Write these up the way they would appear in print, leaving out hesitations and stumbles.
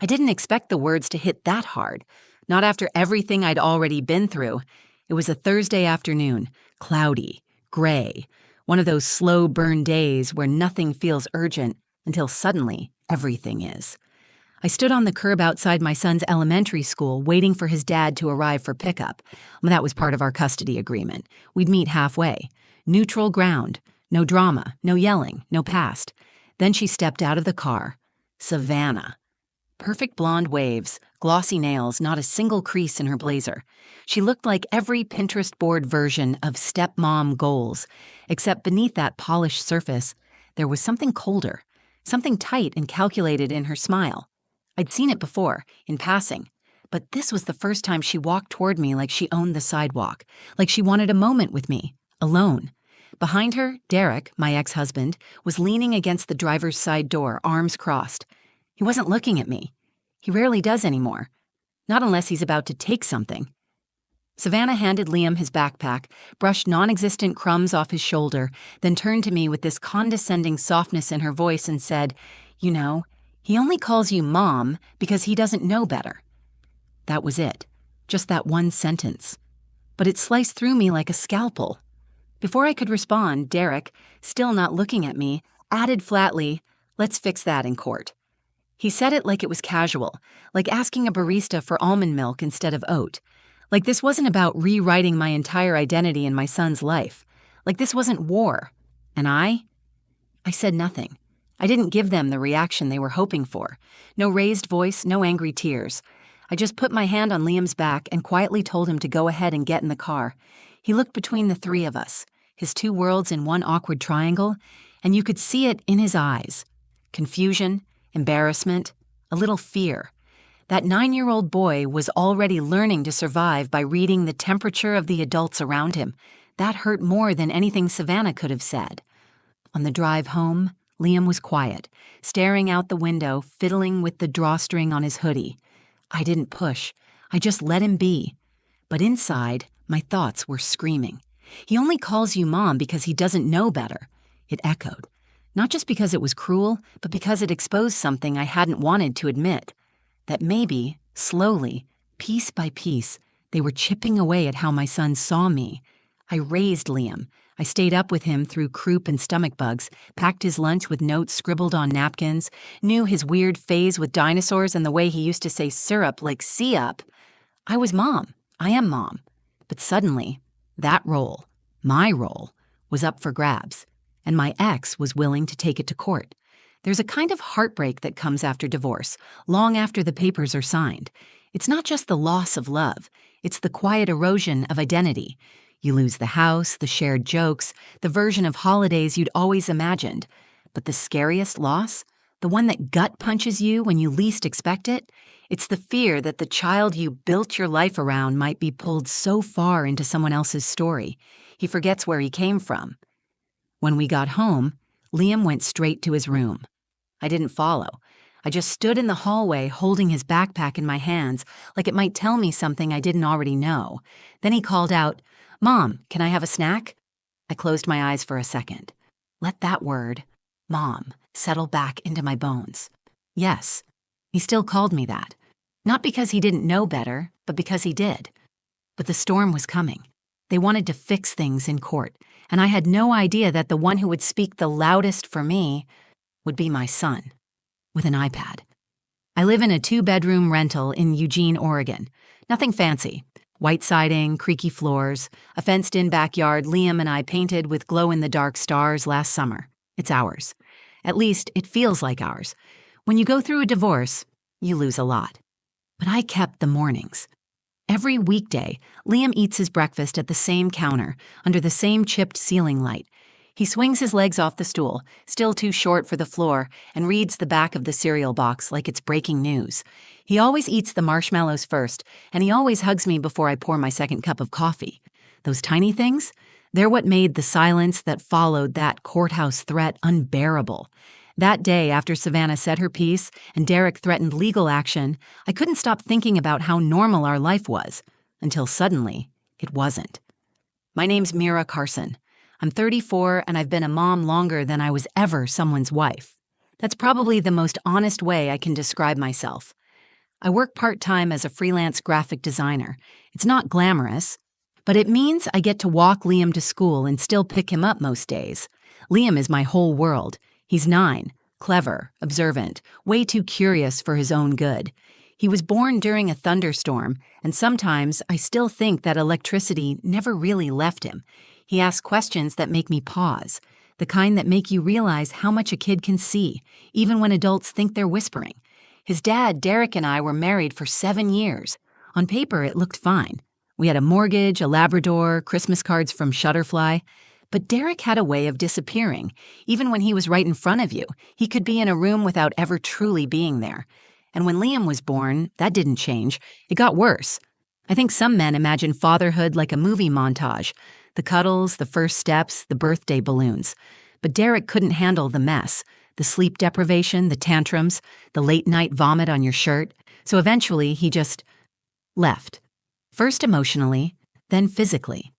I didn't expect the words to hit that hard, not after everything I'd already been through. It was a Thursday afternoon, cloudy, gray, one of those slow burn days where nothing feels urgent until suddenly everything is. I stood on the curb outside my son's elementary school waiting for his dad to arrive for pickup. That was part of our custody agreement. We'd meet halfway. Neutral ground. No drama, no yelling, no past. Then she stepped out of the car. Savannah. Perfect blonde waves, glossy nails, not a single crease in her blazer. She looked like every Pinterest board version of stepmom goals, except beneath that polished surface, there was something colder, something tight and calculated in her smile. I'd seen it before, in passing, but this was the first time she walked toward me like she owned the sidewalk, like she wanted a moment with me, alone. Behind her, Derek, my ex-husband, was leaning against the driver's side door, arms crossed. He wasn't looking at me. He rarely does anymore. Not unless he's about to take something. Savannah handed Liam his backpack, brushed non-existent crumbs off his shoulder, then turned to me with this condescending softness in her voice and said, "You know, he only calls you Mom because he doesn't know better." That was it. Just that one sentence. But it sliced through me like a scalpel. Before I could respond, Derek, still not looking at me, added flatly, "Let's fix that in court." He said it like it was casual, like asking a barista for almond milk instead of oat. Like this wasn't about rewriting my entire identity in my son's life. Like this wasn't war. And I said nothing. I didn't give them the reaction they were hoping for. No raised voice, no angry tears. I just put my hand on Liam's back and quietly told him to go ahead and get in the car. He looked between the three of us, his two worlds in one awkward triangle, and you could see it in his eyes. Confusion, embarrassment, a little fear. That 9-year-old boy was already learning to survive by reading the temperature of the adults around him. That hurt more than anything Savannah could have said. On the drive home, Liam was quiet, staring out the window, fiddling with the drawstring on his hoodie. I didn't push. I just let him be. But inside, my thoughts were screaming. He only calls you Mom because he doesn't know better. It echoed. Not just because it was cruel, but because it exposed something I hadn't wanted to admit. That maybe, slowly, piece by piece, they were chipping away at how my son saw me. I raised Liam. I stayed up with him through croup and stomach bugs, packed his lunch with notes scribbled on napkins, knew his weird phase with dinosaurs and the way he used to say syrup like see-up. I was Mom. I am Mom. But suddenly, that role, my role, was up for grabs. And my ex was willing to take it to court. There's a kind of heartbreak that comes after divorce, long after the papers are signed. It's not just the loss of love, it's the quiet erosion of identity. You lose the house, the shared jokes, the version of holidays you'd always imagined. But the scariest loss, the one that gut punches you when you least expect it, it's the fear that the child you built your life around might be pulled so far into someone else's story, he forgets where he came from. When we got home, Liam went straight to his room. I didn't follow. I just stood in the hallway holding his backpack in my hands like it might tell me something I didn't already know. Then he called out, "Mom, can I have a snack?" I closed my eyes for a second. Let that word, Mom, settle back into my bones. Yes, he still called me that. Not because he didn't know better, but because he did. But the storm was coming. They wanted to fix things in court, and I had no idea that the one who would speak the loudest for me would be my son, with an iPad. I live in a 2-bedroom rental in Eugene, Oregon. Nothing fancy. White siding, creaky floors, a fenced-in backyard Liam and I painted with glow-in-the-dark stars last summer. It's ours. At least, it feels like ours. When you go through a divorce, you lose a lot. But I kept the mornings. Every weekday, Liam eats his breakfast at the same counter, under the same chipped ceiling light. He swings his legs off the stool, still too short for the floor, and reads the back of the cereal box like it's breaking news. He always eats the marshmallows first, and he always hugs me before I pour my second cup of coffee. Those tiny things? They're what made the silence that followed that courthouse threat unbearable. That day, after Savannah said her piece and Derek threatened legal action, I couldn't stop thinking about how normal our life was, until suddenly, it wasn't. My name's Mira Carson. I'm 34 and I've been a mom longer than I was ever someone's wife. That's probably the most honest way I can describe myself. I work part-time as a freelance graphic designer. It's not glamorous, but it means I get to walk Liam to school and still pick him up most days. Liam is my whole world. He's 9, clever, observant, way too curious for his own good. He was born during a thunderstorm, and sometimes I still think that electricity never really left him. He asks questions that make me pause, the kind that make you realize how much a kid can see, even when adults think they're whispering. His dad, Derek, and I were married for 7 years. On paper, it looked fine. We had a mortgage, a Labrador, Christmas cards from Shutterfly. But Derek had a way of disappearing. Even when he was right in front of you, he could be in a room without ever truly being there. And when Liam was born, that didn't change. It got worse. I think some men imagine fatherhood like a movie montage. The cuddles, the first steps, the birthday balloons. But Derek couldn't handle the mess. The sleep deprivation, the tantrums, the late-night vomit on your shirt. So eventually, he just left. First emotionally, then physically.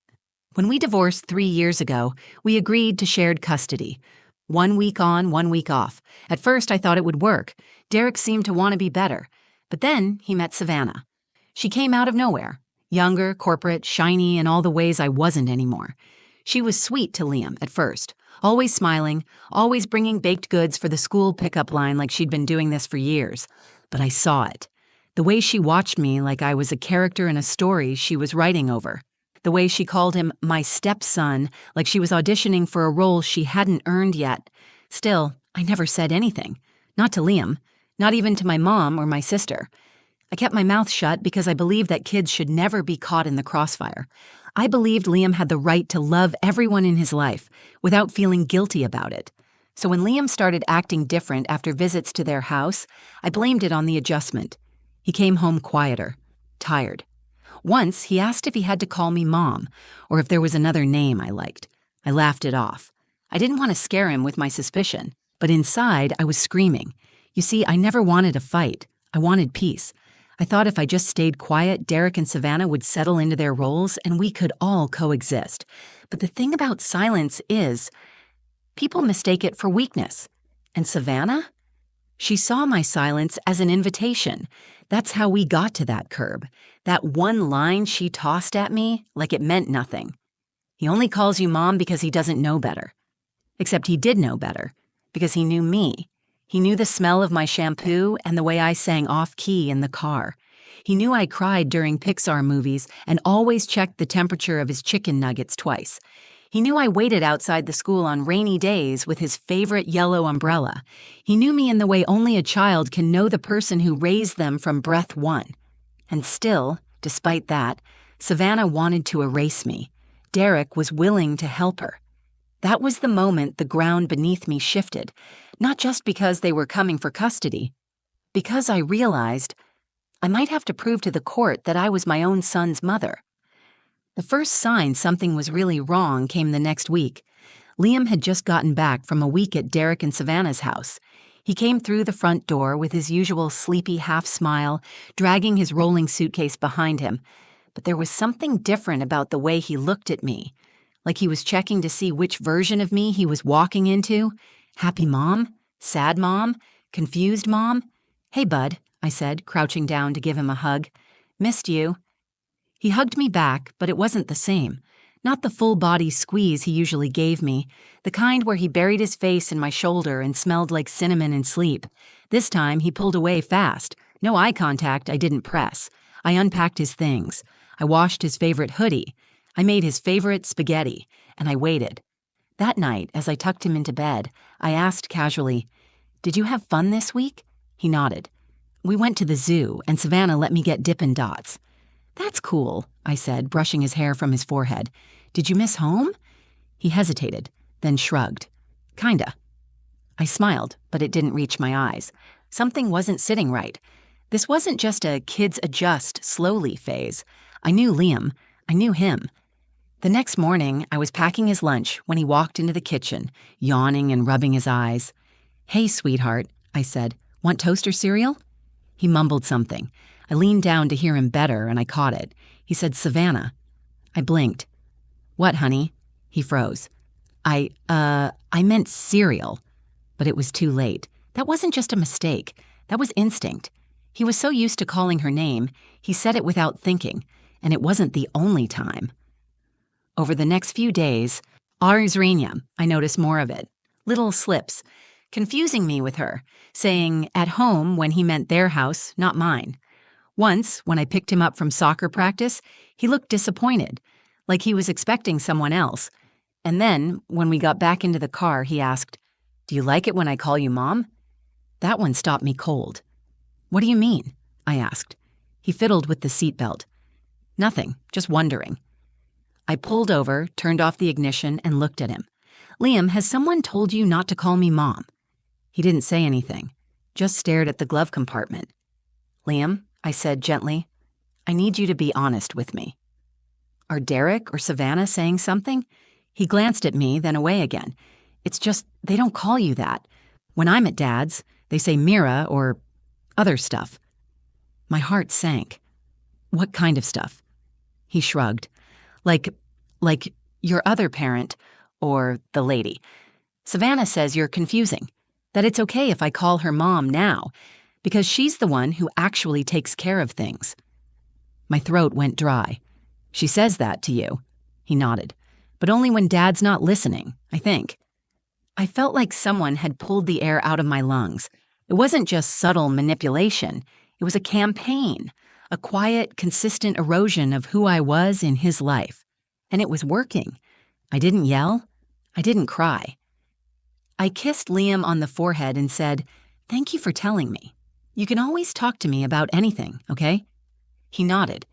When we divorced 3 years ago, we agreed to shared custody. 1 week on, 1 week off. At first, I thought it would work. Derek seemed to want to be better. But then he met Savannah. She came out of nowhere. Younger, corporate, shiny in all the ways I wasn't anymore. She was sweet to Liam at first. Always smiling, always bringing baked goods for the school pickup line like she'd been doing this for years. But I saw it. The way she watched me like I was a character in a story she was writing over. The way she called him my stepson like she was auditioning for a role she hadn't earned yet. Still, I never said anything. Not to Liam. Not even to my mom or my sister. I kept my mouth shut because I believed that kids should never be caught in the crossfire. I believed Liam had the right to love everyone in his life without feeling guilty about it. So when Liam started acting different after visits to their house, I blamed it on the adjustment. He came home quieter, tired. Once, he asked if he had to call me Mom, or if there was another name I liked. I laughed it off. I didn't want to scare him with my suspicion, but inside I was screaming. You see, I never wanted a fight. I wanted peace. I thought if I just stayed quiet, Derek and Savannah would settle into their roles and we could all coexist. But the thing about silence is, people mistake it for weakness. And Savannah? She saw my silence as an invitation. That's how we got to that curb. That one line she tossed at me like it meant nothing. He only calls you Mom because he doesn't know better. Except he did know better, because he knew me. He knew the smell of my shampoo and the way I sang off-key in the car. He knew I cried during Pixar movies and always checked the temperature of his chicken nuggets twice. He knew I waited outside the school on rainy days with his favorite yellow umbrella. He knew me in the way only a child can know the person who raised them from breath one. And still, despite that, Savannah wanted to erase me. Derek was willing to help her. That was the moment the ground beneath me shifted, not just because they were coming for custody, because I realized I might have to prove to the court that I was my own son's mother. The first sign something was really wrong came the next week. Liam had just gotten back from a week at Derek and Savannah's house. He came through the front door with his usual sleepy half-smile, dragging his rolling suitcase behind him. But there was something different about the way he looked at me, like he was checking to see which version of me he was walking into. Happy mom? Sad mom? Confused mom? Hey, bud, I said, crouching down to give him a hug. Missed you. He hugged me back, but it wasn't the same. Not the full-body squeeze he usually gave me, the kind where he buried his face in my shoulder and smelled like cinnamon in sleep. This time, he pulled away fast. No eye contact, I didn't press. I unpacked his things. I washed his favorite hoodie. I made his favorite spaghetti, and I waited. That night, as I tucked him into bed, I asked casually, "Did you have fun this week?" He nodded. "We went to the zoo, and Savannah let me get Dippin' Dots." "That's cool," I said, brushing his hair from his forehead. "Did you miss home?" He hesitated, then shrugged. Kinda. I smiled, but it didn't reach my eyes. Something wasn't sitting right. This wasn't just a kids adjust slowly phase. I knew Liam. I knew him. The next morning, I was packing his lunch when he walked into the kitchen, yawning and rubbing his eyes. "Hey, sweetheart," I said. "Want toaster cereal?" He mumbled something. I leaned down to hear him better, and I caught it. He said, "Savannah." I blinked. "What, honey?" He froze. I meant cereal." But it was too late. That wasn't just a mistake. That was instinct. He was so used to calling her name, he said it without thinking, and it wasn't the only time. Over the next few days, Rhea, I noticed more of it. Little slips, confusing me with her, saying at home when he meant their house, not mine. Once, when I picked him up from soccer practice, he looked disappointed, like he was expecting someone else. And then, when we got back into the car, he asked, "Do you like it when I call you Mom?" That one stopped me cold. "What do you mean?" I asked. He fiddled with the seatbelt. "Nothing, just wondering." I pulled over, turned off the ignition, and looked at him. "Liam, has someone told you not to call me Mom?" He didn't say anything, just stared at the glove compartment. "Liam," I said gently, "I need you to be honest with me. Are Derek or Savannah saying something?" He glanced at me, then away again. "It's just, they don't call you that. When I'm at Dad's, they say Mira or other stuff." My heart sank. "What kind of stuff?" He shrugged. Like your other parent, or the lady. "Savannah says you're confusing, that it's okay if I call her Mom now, because she's the one who actually takes care of things." My throat went dry. "She says that to you?" He nodded. "But only when Dad's not listening, I think." I felt like someone had pulled the air out of my lungs. It wasn't just subtle manipulation. It was a campaign, a quiet, consistent erosion of who I was in his life. And it was working. I didn't yell. I didn't cry. I kissed Liam on the forehead and said, "Thank you for telling me. You can always talk to me about anything, okay?" He nodded.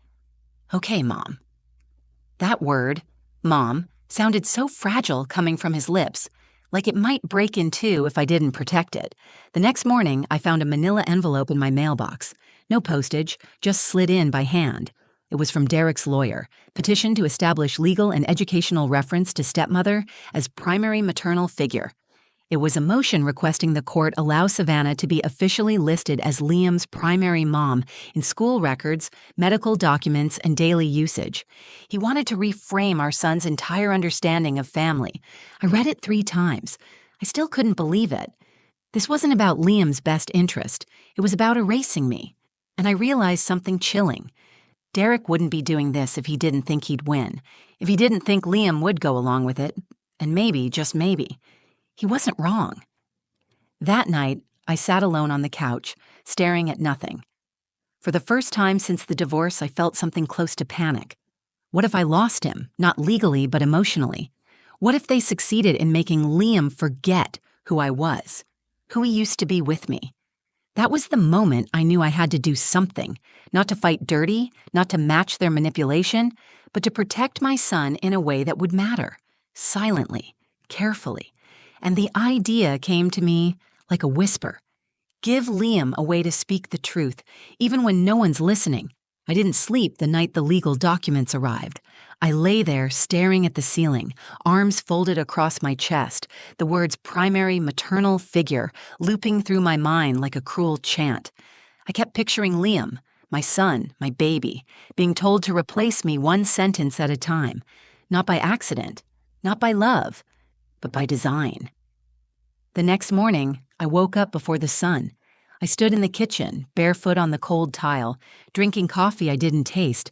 "Okay, Mom." That word, Mom, sounded so fragile coming from his lips, like it might break in two if I didn't protect it. The next morning, I found a manila envelope in my mailbox. No postage, just slid in by hand. It was from Derek's lawyer, petition to establish legal and educational reference to stepmother as primary maternal figure. It was a motion requesting the court allow Savannah to be officially listed as Liam's primary mom in school records, medical documents, and daily usage. He wanted to reframe our son's entire understanding of family. I read it 3 times. I still couldn't believe it. This wasn't about Liam's best interest. It was about erasing me. And I realized something chilling. Derek wouldn't be doing this if he didn't think he'd win, if he didn't think Liam would go along with it, and maybe, just maybe, he wasn't wrong. That night, I sat alone on the couch, staring at nothing. For the first time since the divorce, I felt something close to panic. What if I lost him, not legally but emotionally? What if they succeeded in making Liam forget who I was, who he used to be with me? That was the moment I knew I had to do something, not to fight dirty, not to match their manipulation, but to protect my son in a way that would matter, silently, carefully. And the idea came to me like a whisper. Give Liam a way to speak the truth, even when no one's listening. I didn't sleep the night the legal documents arrived. I lay there staring at the ceiling, arms folded across my chest, the words primary maternal figure looping through my mind like a cruel chant. I kept picturing Liam, my son, my baby, being told to replace me one sentence at a time, not by accident, not by love, but by design. The next morning, I woke up before the sun. I stood in the kitchen, barefoot on the cold tile, drinking coffee I didn't taste.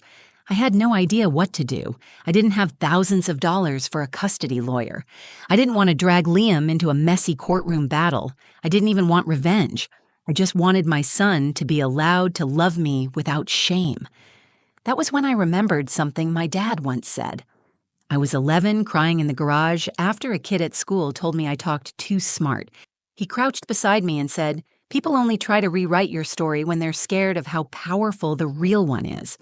I had no idea what to do. I didn't have thousands of dollars for a custody lawyer. I didn't want to drag Liam into a messy courtroom battle. I didn't even want revenge. I just wanted my son to be allowed to love me without shame. That was when I remembered something my dad once said. I was 11, crying in the garage after a kid at school told me I talked too smart. He crouched beside me and said, "People only try to rewrite your story when they're scared of how powerful the real one is."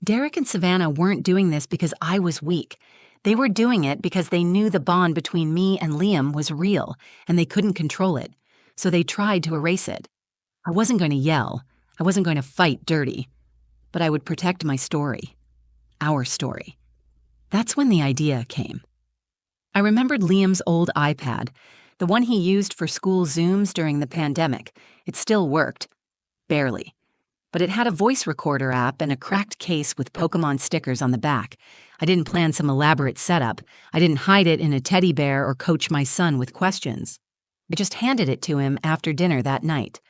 Derek and Savannah weren't doing this because I was weak. They were doing it because they knew the bond between me and Liam was real, and they couldn't control it. So they tried to erase it. I wasn't going to yell. I wasn't going to fight dirty. But I would protect my story. Our story. That's when the idea came. I remembered Liam's old iPad, the one he used for school Zooms during the pandemic. It still worked. Barely. But it had a voice recorder app and a cracked case with Pokemon stickers on the back. I didn't plan some elaborate setup. I didn't hide it in a teddy bear or coach my son with questions. I just handed it to him after dinner that night.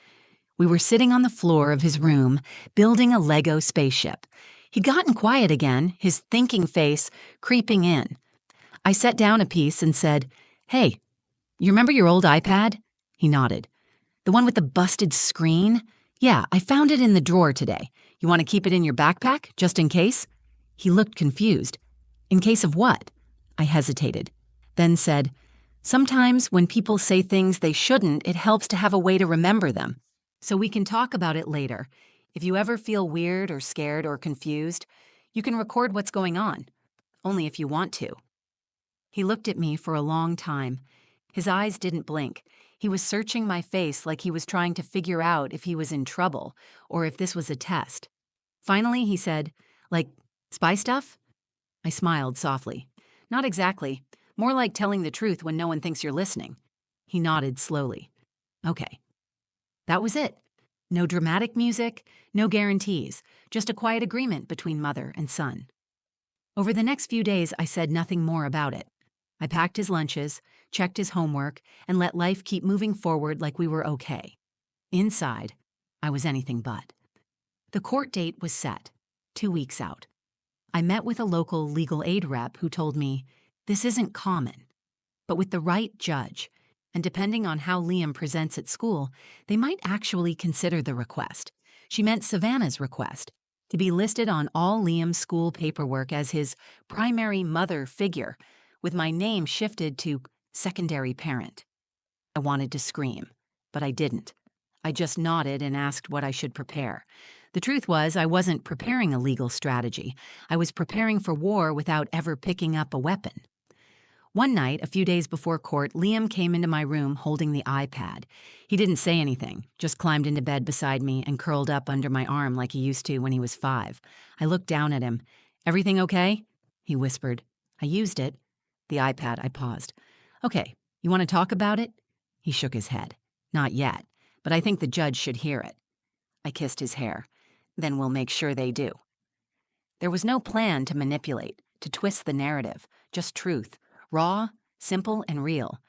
We were sitting on the floor of his room, building a Lego spaceship. He'd gotten quiet again, his thinking face creeping in. I set down a piece and said, "Hey, you remember your old iPad?" He nodded. "The one with the busted screen? Yeah, I found it in the drawer today. You want to keep it in your backpack, just in case?" He looked confused. "In case of what?" I hesitated, then said, "Sometimes when people say things they shouldn't, it helps to have a way to remember them. So we can talk about it later. If you ever feel weird or scared or confused, you can record what's going on. Only if you want to." He looked at me for a long time. His eyes didn't blink. He was searching my face like he was trying to figure out if he was in trouble or if this was a test. Finally, he said, "Like spy stuff?" I smiled softly. "Not exactly. More like telling the truth when no one thinks you're listening." He nodded slowly. "Okay." That was it. No dramatic music, no guarantees, just a quiet agreement between mother and son. Over the next few days, I said nothing more about it. I packed his lunches, checked his homework, and let life keep moving forward like we were okay. Inside, I was anything but. The court date was set, 2 weeks out. I met with a local legal aid rep who told me, "This isn't common, but with the right judge, and depending on how Liam presents at school, they might actually consider the request." She meant Savannah's request, to be listed on all Liam's school paperwork as his primary mother figure, with my name shifted to secondary parent. I wanted to scream, but I didn't. I just nodded and asked what I should prepare. The truth was, I wasn't preparing a legal strategy. I was preparing for war without ever picking up a weapon. One night, a few days before court, Liam came into my room holding the iPad. He didn't say anything, just climbed into bed beside me and curled up under my arm like he used to when he was 5. I looked down at him. "Everything okay?" He whispered. "I used it." The iPad, I paused. "Okay, you want to talk about it?" He shook his head. "Not yet, but I think the judge should hear it." I kissed his hair. "Then we'll make sure they do." There was no plan to manipulate, to twist the narrative, just truth. Raw, simple, and real.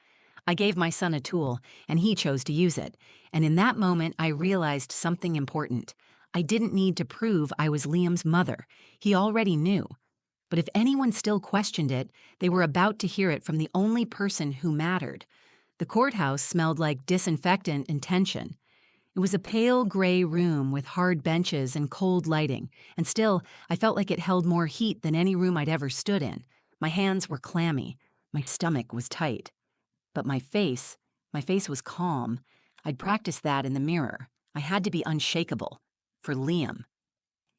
I gave my son a tool, and he chose to use it. And in that moment, I realized something important. I didn't need to prove I was Liam's mother. He already knew. But if anyone still questioned it, they were about to hear it from the only person who mattered. The courthouse smelled like disinfectant and tension. It was a pale gray room with hard benches and cold lighting, and still, I felt like it held more heat than any room I'd ever stood in. My hands were clammy. My stomach was tight. But my face was calm. I'd practiced that in the mirror. I had to be unshakable. For Liam.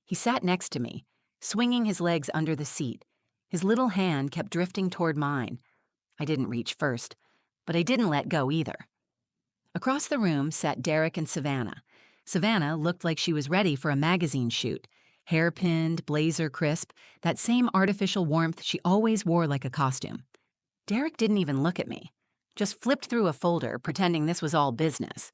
He sat next to me, swinging his legs under the seat. His little hand kept drifting toward mine. I didn't reach first, but I didn't let go either. Across the room sat Derek and Savannah. Savannah looked like she was ready for a magazine shoot. Hair pinned, blazer crisp, that same artificial warmth she always wore like a costume. Derek didn't even look at me, just flipped through a folder, pretending this was all business.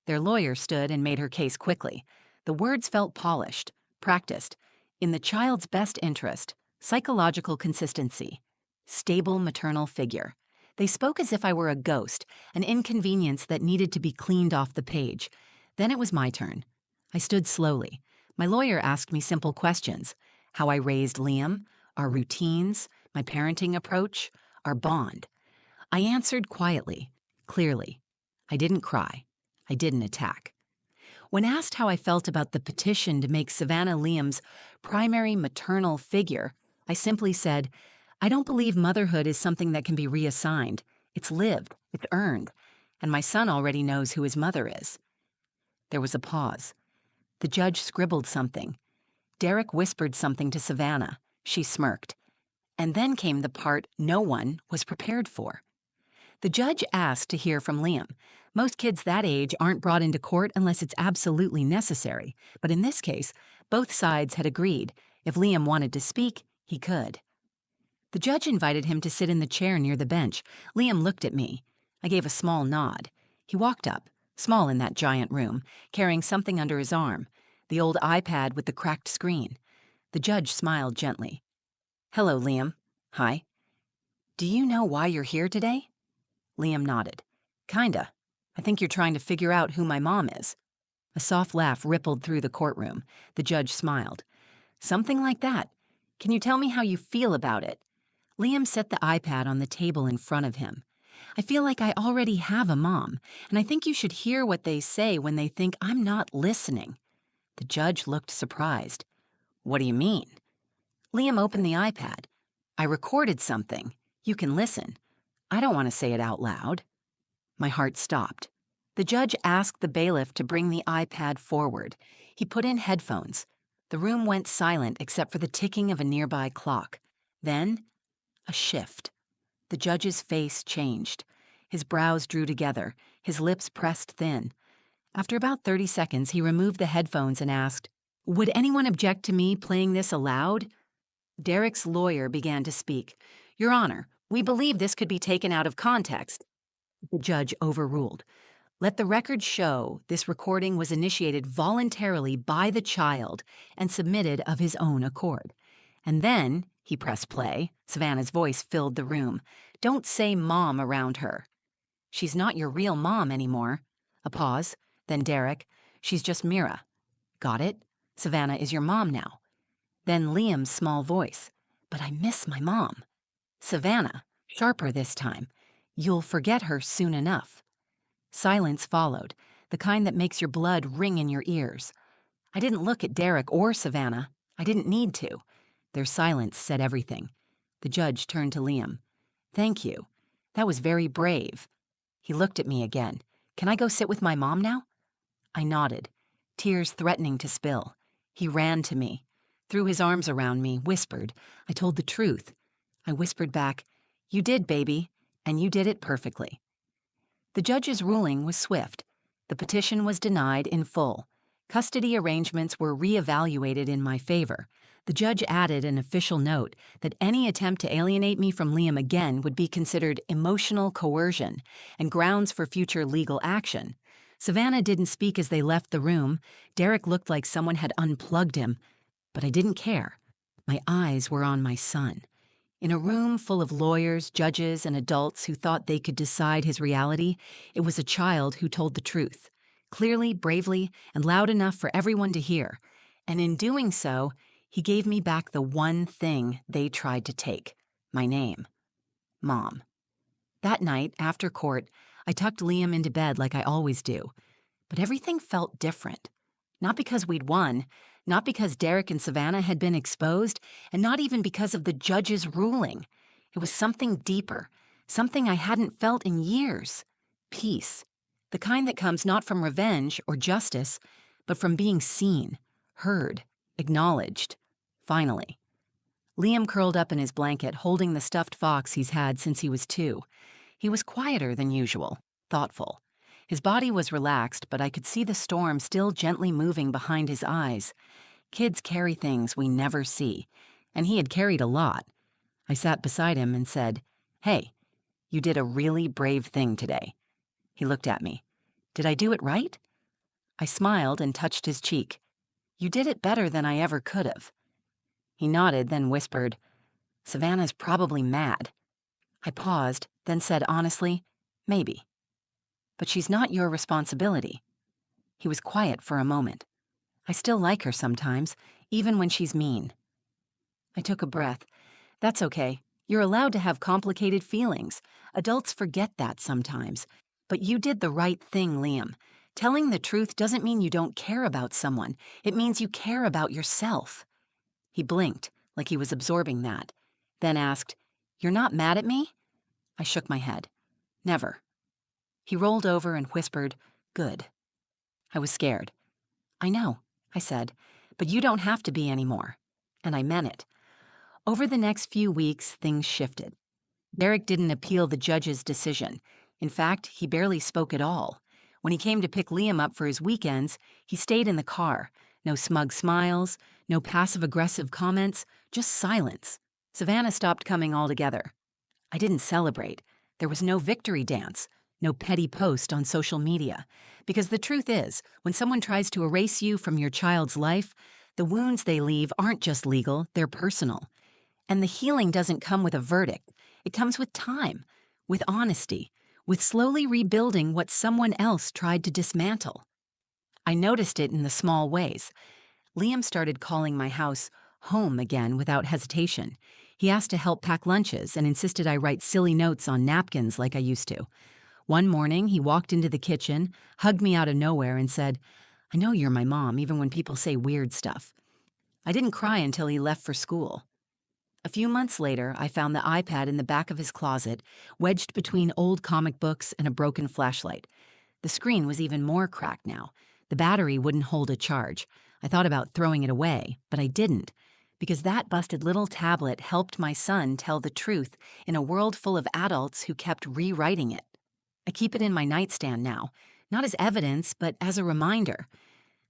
Their lawyer stood and made her case quickly. The words felt polished, practiced. In the child's best interest, psychological consistency, stable maternal figure. They spoke as if I were a ghost, an inconvenience that needed to be cleaned off the page. Then it was my turn. I stood slowly. My lawyer asked me simple questions. How I raised Liam, our routines, my parenting approach, our bond. I answered quietly, clearly. I didn't cry. I didn't attack. When asked how I felt about the petition to make Savannah Liam's primary maternal figure, I simply said, "I don't believe motherhood is something that can be reassigned. It's lived, it's earned, and my son already knows who his mother is." There was a pause. The judge scribbled something. Derek whispered something to Savannah. She smirked. And then came the part no one was prepared for. The judge asked to hear from Liam. Most kids that age aren't brought into court unless it's absolutely necessary, but in this case, both sides had agreed. If Liam wanted to speak, he could. The judge invited him to sit in the chair near the bench. Liam looked at me. I gave a small nod. He walked up, small in that giant room, carrying something under his arm, the old iPad with the cracked screen. The judge smiled gently. "Hello, Liam." "Hi." "Do you know why you're here today?" Liam nodded. "Kinda. I think you're trying to figure out who my mom is." A soft laugh rippled through the courtroom. The judge smiled. Something like that. Can you tell me how you feel about it? Liam set the iPad on the table in front of him. I feel like I already have a mom, and I think you should hear what they say when they think I'm not listening. The judge looked surprised. What do you mean? Liam opened the iPad. I recorded something. You can listen. I don't want to say it out loud. My heart stopped. The judge asked the bailiff to bring the iPad forward. He put in headphones. The room went silent except for the ticking of a nearby clock. Then, a shift. The judge's face changed. His brows drew together, his lips pressed thin. After about 30 seconds, he removed the headphones and asked, "Would anyone object to me playing this aloud?" Derek's lawyer began to speak. "Your Honor, we believe this could be taken out of context." The judge overruled. "Let the record show this recording was initiated voluntarily by the child and submitted of his own accord." And then, he pressed play. Savannah's voice filled the room. "Don't say mom around her." "She's not your real mom anymore." A pause. Then Derek, "She's just Mira." "Got it? Savannah is your mom now." Then Liam's small voice. "But I miss my mom." "Savannah," sharper this time, "you'll forget her soon enough." Silence followed, the kind that makes your blood ring in your ears. I didn't look at Derek or Savannah. I didn't need to. Their silence said everything. The judge turned to Liam. "Thank you. That was very brave." He looked at me again. "Can I go sit with my mom now?" I nodded, tears threatening to spill. He ran to me, threw his arms around me, whispered. I told the truth. I whispered back, "You did, baby, and you did it perfectly." The judge's ruling was swift. The petition was denied in full. Custody arrangements were reevaluated in my favor. The judge added an official note that any attempt to alienate me from Liam again would be considered emotional coercion and grounds for future legal action. Savannah didn't speak as they left the room. Derek looked like someone had unplugged him, but I didn't care. My eyes were on my son. In a room full of lawyers, judges, and adults who thought they could decide his reality, it was a child who told the truth, clearly, bravely, and loud enough for everyone to hear. And in doing so, he gave me back the one thing they tried to take, my name, Mom. That night, after court, I tucked Liam into bed like I always do. But everything felt different. Not because we'd won, not because Derek and Savannah had been exposed, and not even because of the judge's ruling. It was something deeper, something I hadn't felt in years. Peace. The kind that comes not from revenge or justice, but from being seen, heard, acknowledged. Finally. Liam curled up in his blanket, holding the stuffed fox he's had since he was 2. He was quieter than usual, thoughtful. His body was relaxed, but I could see the storm still gently moving behind his eyes. Kids carry things we never see, and he had carried a lot. I sat beside him and said, "Hey, you did a really brave thing today." He looked at me. "Did I do it right?" I smiled and touched his cheek. "You did it better than I ever could have." He nodded, then whispered, "Savannah's probably mad." I paused, then said honestly, "Maybe. But she's not your responsibility." He was quiet for a moment. "I still like her sometimes, even when she's mean." I took a breath. "That's okay. You're allowed to have complicated feelings. Adults forget that sometimes. But you did the right thing, Liam. Telling the truth doesn't mean you don't care about someone. It means you care about yourself." He blinked, like he was absorbing that, then asked, "You're not mad at me?" I shook my head. "Never." He rolled over and whispered, "Good." I was scared. "I know," I said, "but you don't have to be anymore." And I meant it. Over the next few weeks, things shifted. Derek didn't appeal the judge's decision. In fact, he barely spoke at all. When he came to pick Liam up for his weekends, he stayed in the car. No smug smiles, no passive-aggressive comments, just silence. Savannah stopped coming altogether. I didn't celebrate. There was no victory dance, no petty post on social media. Because the truth is, when someone tries to erase you from your child's life, the wounds they leave aren't just legal, they're personal. And the healing doesn't come with a verdict. It comes with time, with honesty, with slowly rebuilding what someone else tried to dismantle. I noticed it in the small ways. Liam started calling my house home again without hesitation. He asked to help pack lunches and insisted I write silly notes on napkins like I used to. One morning, he walked into the kitchen, hugged me out of nowhere, and said, "I know you're my mom, even when people say weird stuff." I didn't cry until he left for school. A few months later, I found the iPad in the back of his closet, wedged between old comic books and a broken flashlight. The screen was even more cracked now. The battery wouldn't hold a charge. I thought about throwing it away, but I didn't, because that busted little tablet helped my son tell the truth in a world full of adults who kept rewriting it. I keep it in my nightstand now, not as evidence, but as a reminder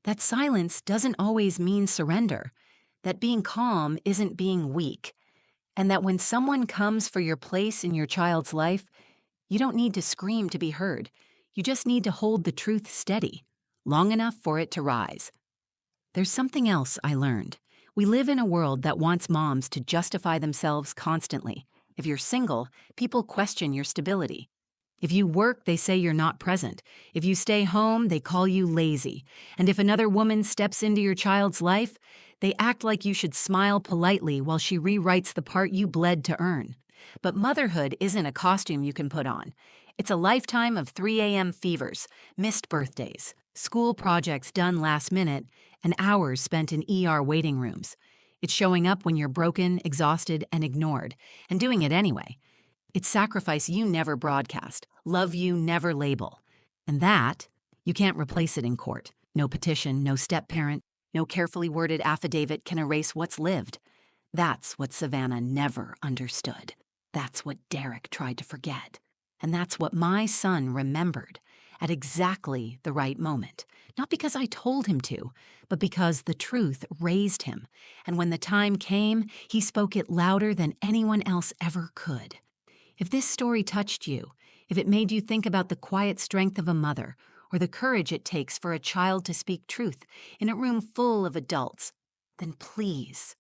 that silence doesn't always mean surrender, that being calm isn't being weak, and that when someone comes for your place in your child's life, you don't need to scream to be heard. You just need to hold the truth steady, long enough for it to rise. There's something else I learned. We live in a world that wants moms to justify themselves constantly. If you're single, people question your stability. If you work, they say you're not present. If you stay home, they call you lazy. And if another woman steps into your child's life, they act like you should smile politely while she rewrites the part you bled to earn. But motherhood isn't a costume you can put on. It's a lifetime of 3 a.m. fevers, missed birthdays, school projects done last minute, and hours spent in ER waiting rooms. It's showing up when you're broken, exhausted, and ignored, and doing it anyway. It's sacrifice you never broadcast, love you never label. And that, you can't replace it in court. No petition, no step-parent, no carefully worded affidavit can erase what's lived. That's what Savannah never understood. That's what Derek tried to forget. And that's what my son remembered at exactly the right moment. Not because I told him to, but because the truth raised him. And when the time came, he spoke it louder than anyone else ever could. If this story touched you, if it made you think about the quiet strength of a mother, or the courage it takes for a child to speak truth in a room full of adults, then please,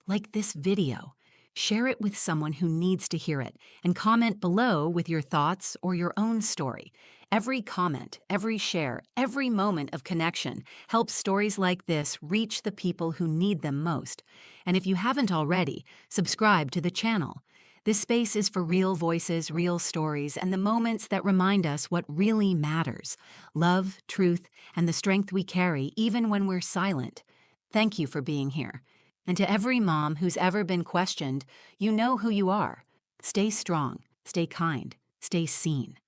like this video, share it with someone who needs to hear it, and comment below with your thoughts or your own story. Every comment, every share, every moment of connection helps stories like this reach the people who need them most. And if you haven't already, subscribe to the channel. This space is for real voices, real stories, and the moments that remind us what really matters: love, truth, and the strength we carry even when we're silent. Thank you for being here. And to every mom who's ever been questioned, you know who you are. Stay strong, stay kind, stay seen.